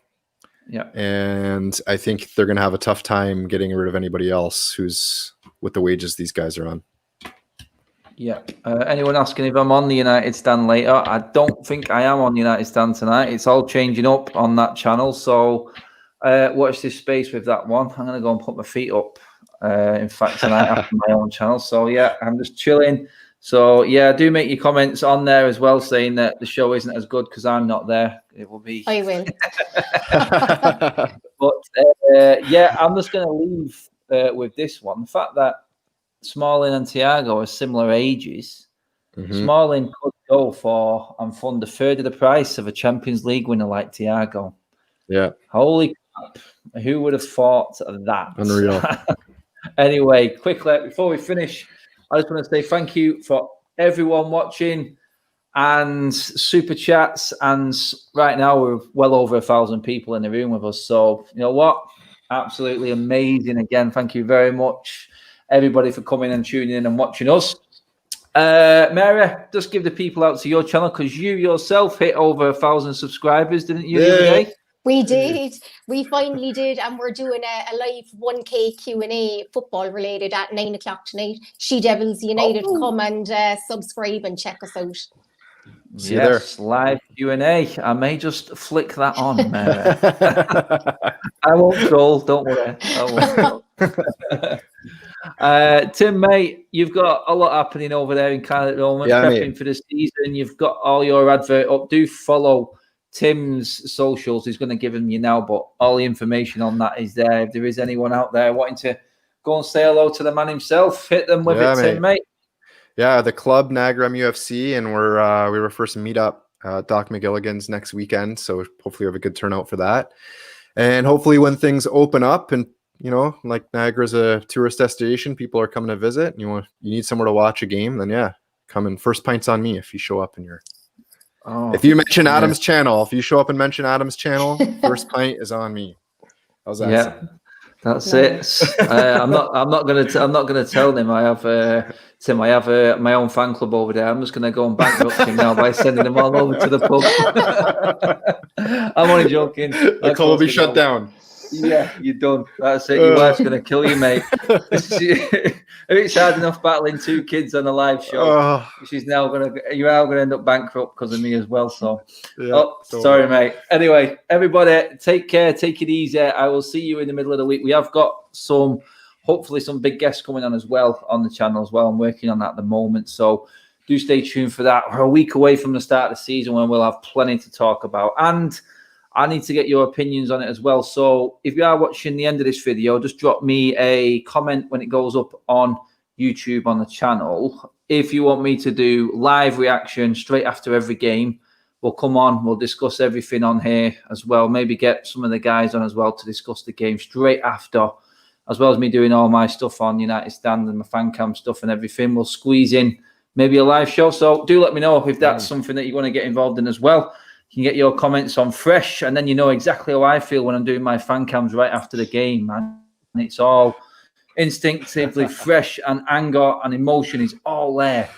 Yeah. And I think they're going to have a tough time getting rid of anybody else who's with the wages these guys are on. Yeah. Anyone asking if I'm on the United stand later? I don't think I am on the United stand tonight. It's all changing up on that channel. So watch this space with that one. I'm going to go and put my feet up. In fact, tonight after my own channel. So yeah, I'm just chilling. So yeah, do make your comments on there as well, saying that the show isn't as good because I'm not there. It will be. I will. But yeah, I'm just going to leave with this one. The fact that Smalling and Thiago are similar ages. Smalling could go for and fund a third of the price of a Champions League winner like Thiago. Yeah. Holy crap. Who would have thought of that? Unreal. Anyway, quickly, before we finish, I just want to say thank you for everyone watching and super chats. And right now, we're well over 1,000 people in the room with us. So, you know what? Absolutely amazing. Again, thank you very much, everybody, for coming and tuning in and watching us. Mary, just give the people out to your channel because you yourself hit over 1,000 subscribers, didn't you? The other day? We did. We finally did, and we're doing a live 1K Q&A football related at 9 o'clock tonight. She Devils United, come and subscribe and check us out. See you there. Live Q&A. I may just flick that on, Mary. I won't troll. Don't worry. I won't. Tim, mate, you've got a lot happening over there in Canada at the moment, prepping for the season. You've got all your advert up. Do follow Tim's socials. He's going to give them you now, but all the information on that is there. If there is anyone out there wanting to go and say hello to the man himself, hit them with it, Tim, mate. Yeah, the club Nagram UFC, and we were first to meet up Doc McGilligan's next weekend, so hopefully we have a good turnout for that. And hopefully when things open up and you know, like Niagara's a tourist destination, people are coming to visit, and you need somewhere to watch a game, then come in. First pint's on me if you show up and you're if you mention Adam's channel, if you show up and mention Adam's channel, first pint is on me. How's that sound? That's No. it. I'm not gonna tell him I have Tim. I have my own fan club over there. I'm just gonna go and bankrupt him now by sending them all over to the pub. I'm only joking. The club will be shut down. Yeah, you're done. That's it. Your wife's gonna kill you, mate. If it's hard enough battling 2 kids on a live show, you're now gonna end up bankrupt because of me as well. So, sorry, mate. Anyway, everybody, take care. Take it easy. I will see you in the middle of the week. We have got hopefully some big guests coming on as well on the channel as well. I'm working on that at the moment, so do stay tuned for that. We're a week away from the start of the season when we'll have plenty to talk about, and I need to get your opinions on it as well. So if you are watching the end of this video, just drop me a comment when it goes up on YouTube on the channel. If you want me to do live reaction straight after every game, we'll come on. We'll discuss everything on here as well. Maybe get some of the guys on as well to discuss the game straight after, as well as me doing all my stuff on United Stand and my fan cam stuff and everything. We'll squeeze in maybe a live show. So do let me know if that's something that you want to get involved in as well. You can get your comments on fresh, and then you know exactly how I feel when I'm doing my fan cams right after the game, man. And it's all instinctively fresh, and anger and emotion is all there.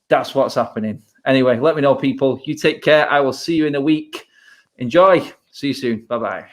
That's what's happening. Anyway, let me know, people. You take care. I will see you in a week. Enjoy. See you soon. Bye-bye.